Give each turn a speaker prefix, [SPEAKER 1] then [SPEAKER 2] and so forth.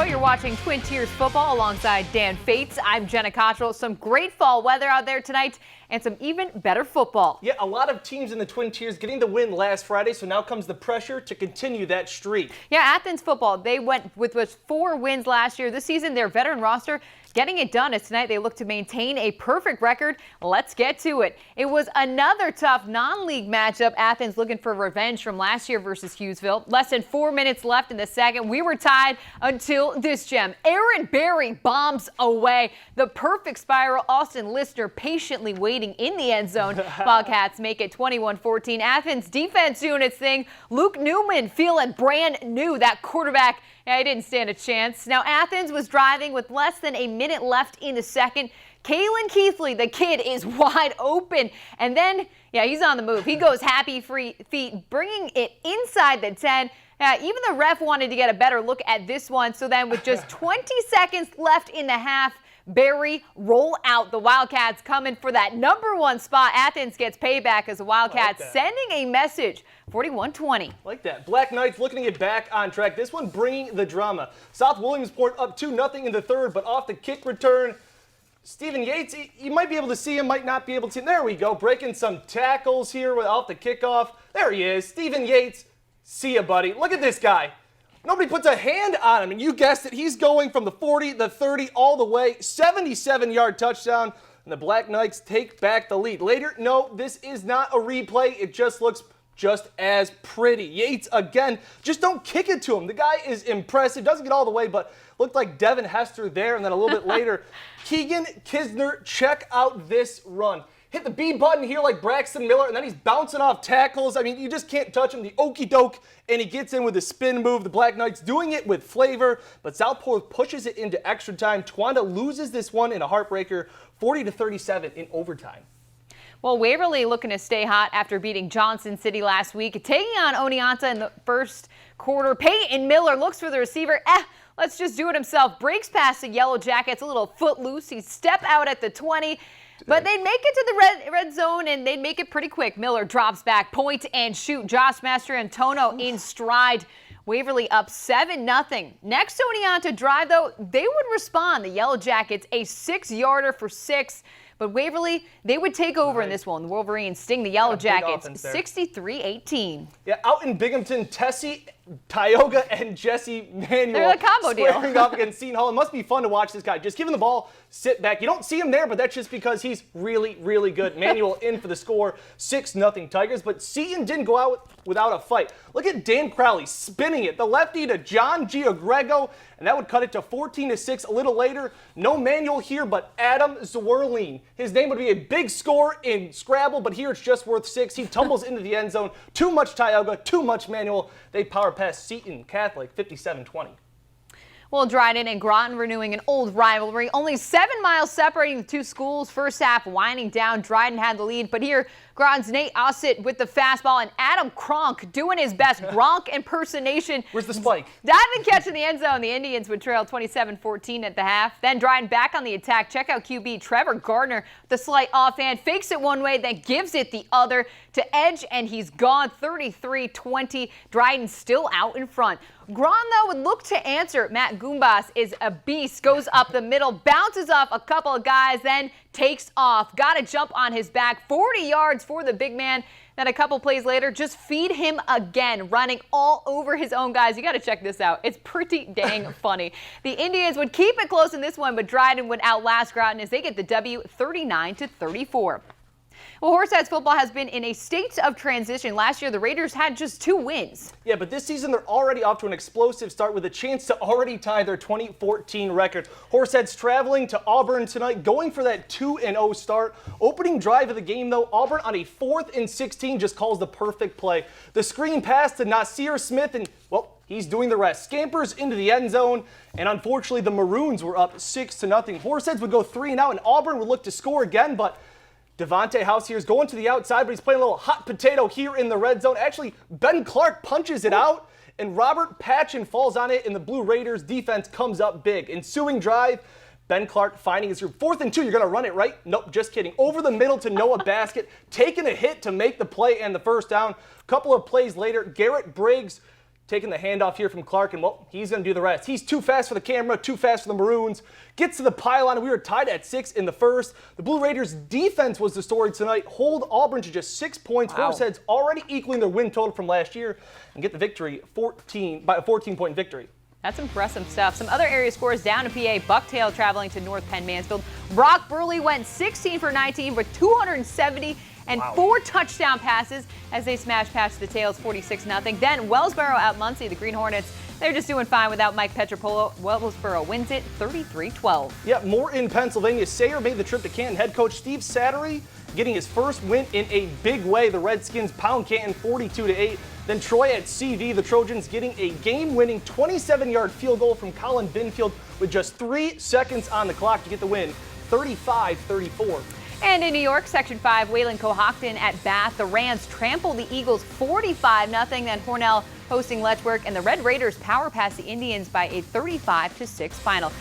[SPEAKER 1] Hello, you're watching Twin Tiers football alongside Dan Fates. I'm Jenna Cottrell. Some great fall weather out there tonight and some even better football.
[SPEAKER 2] Yeah, a lot of teams in the Twin Tiers getting the win last Friday, so now comes the pressure to continue that streak.
[SPEAKER 1] Yeah, Athens football, they went with 4 wins last year. This season, their veteran roster getting it done as tonight they look to maintain a perfect record. Let's get to it. It was another tough non-league matchup. Athens looking for revenge from last year versus Hughesville. Less than 4 minutes left in the second. We were tied until this gem. Aaron Berry bombs away. The perfect spiral. Austin Lister patiently waiting in the end zone. Wildcats make it 21-14. Athens defense doing its thing. Luke Newman feeling brand new. That quarterback, yeah, he didn't stand a chance. Now Athens was driving with less than a minute left in the second. Kalen Keithley, the kid, is wide open. And then, yeah, he's on the move. He goes happy free feet, bringing it inside the 10. Even the ref wanted to get a better look at this one. So then with just 20 seconds left in the half, Berry roll out. The Wildcats coming for that #1 spot. Athens gets payback as the Wildcats sending a message. 41-20.
[SPEAKER 2] Like that. Black Knights looking to get back on track. This one bringing the drama. South Williamsport up 2-0 in the third, but off the kick return, Stephen Yates, you might be able to see him, might not be able to see him. There we go. Breaking some tackles here off the kickoff. There he is. Stephen Yates. See ya, buddy. Look at this guy. Nobody puts a hand on him, and you guessed it. He's going from the 40, the 30, all the way. 77-yard touchdown, and the Black Knights take back the lead. Later, no, this is not a replay. It just looks just as pretty. Yates, again, just don't kick it to him. The guy is impressive. Doesn't get all the way, but looked like Devin Hester there, and then a little bit later, Keegan Kisner, check out this run. Hit the B button here like Braxton Miller, and then he's bouncing off tackles. I mean, you just can't touch him. The okey doke, and he gets in with a spin move. The Black Knights doing it with flavor, but Southport pushes it into extra time. Twanda loses this one in a heartbreaker, 40-37 in overtime.
[SPEAKER 1] Well, Waverly looking to stay hot after beating Johnson City last week. Taking on Oneonta in the first quarter. Peyton Miller looks for the receiver. Let's just do it himself. Breaks past the Yellow Jackets, a little foot loose. He step out at the 20. But they'd make it to the red zone, and they'd make it pretty quick. Miller drops back, point and shoot. Josh Mastrantono in stride. Waverly up 7-0. Next to Oneonta drive, though, they would respond. The Yellow Jackets, a 6-yarder for 6. But Waverly, they would take over in this one. The Wolverines sting the Yellow Jackets 63-18.
[SPEAKER 2] Yeah, out in Binghamton, Tessie, Tioga, and Jesse Manuel
[SPEAKER 1] they're a combo
[SPEAKER 2] squaring
[SPEAKER 1] deal.
[SPEAKER 2] up against Seton Hall. It must be fun to watch this guy. Just give him the ball, sit back. You don't see him there, but that's just because he's really, really good. Manuel in for the score, 6-0 Tigers. But Seton didn't go out without a fight. Look at Dan Crowley spinning it. The lefty to John Giagrego, and that would cut it to 14-6 a little later. No Manuel here, but Adam Zwerlin. His name would be a big score in Scrabble, but here it's just worth 6. He tumbles into the end zone. Too much Tioga, too much Manuel. They power past Seton Catholic, 57-20.
[SPEAKER 1] Well, Dryden and Groton renewing an old rivalry. Only 7 miles separating the two schools. First half winding down. Dryden had the lead, but here Groton's Nate Ossett with the fastball and Adam Kronk doing his best Gronk impersonation.
[SPEAKER 2] Where's the spike?
[SPEAKER 1] Diving catch in the end zone. The Indians would trail 27-14 at the half. Then Dryden back on the attack. Check out QB Trevor Gardner. The slight offhand fakes it one way, then gives it the other to Edge, and he's gone 33-20. Dryden still out in front. Groton, though, would look to answer. Matt Goombas is a beast. Goes up the middle, bounces off a couple of guys, then takes off. Got to jump on his back. 40 yards for the big man. Then a couple plays later, just feed him again, running all over his own guys. You got to check this out. It's pretty dang funny. The Indians would keep it close in this one, but Dryden would outlast Groton as they get the W 39-34. Well, Horseheads football has been in a state of transition. Last year, the Raiders had just 2 wins.
[SPEAKER 2] Yeah, but this season, they're already off to an explosive start with a chance to already tie their 2014 record. Horseheads traveling to Auburn tonight, going for that 2-0 start. Opening drive of the game, though, Auburn on a 4th and 16 just calls the perfect play. The screen pass to Nasir Smith, and, well, he's doing the rest. Scampers into the end zone, and unfortunately, the Maroons were up 6-0. Horseheads would go 3 and out, and Auburn would look to score again, but Devontae House here is going to the outside, but he's playing a little hot potato here in the red zone. Actually, Ben Clark punches it out, and Robert Patchen falls on it, and the Blue Raiders defense comes up big. Ensuing drive, Ben Clark finding his group. 4th and 2, you're going to run it, right? Nope, just kidding. Over the middle to Noah Basket, taking a hit to make the play and the first down. A couple of plays later, Garrett Briggs taking the handoff here from Clark, and well, he's going to do the rest. He's too fast for the camera, too fast for the Maroons. Gets to the pylon, and we were tied at 6 in the first. The Blue Raiders' defense was the story tonight. Hold Auburn to just 6 points.
[SPEAKER 1] Wow.
[SPEAKER 2] Horseheads already equaling their win total from last year and get the victory by a 14-point victory.
[SPEAKER 1] That's impressive stuff. Some other area scores down in PA. Bucktail traveling to North Penn Mansfield. Brock Burley went 16 for 19 with 270 and 4 touchdown passes as they smashed past the Tails 46-0. Then Wellsboro out Muncie. The Green Hornets, they're just doing fine without Mike Petropolo. Wellsboro wins it 33-12.
[SPEAKER 2] Yeah, more in Pennsylvania. Sayre made the trip to Canton. Head coach Steve Sattery getting his first win in a big way. The Redskins pound Canton 42-8. Then Troy at CV, the Trojans getting a game-winning 27-yard field goal from Colin Binfield with just 3 seconds on the clock to get the win, 35-34.
[SPEAKER 1] And in New York, Section 5, Wayland Cohocton at Bath. The Rams trample the Eagles 45-0. Then Hornell hosting Letchwork, and the Red Raiders power past the Indians by a 35-6 final.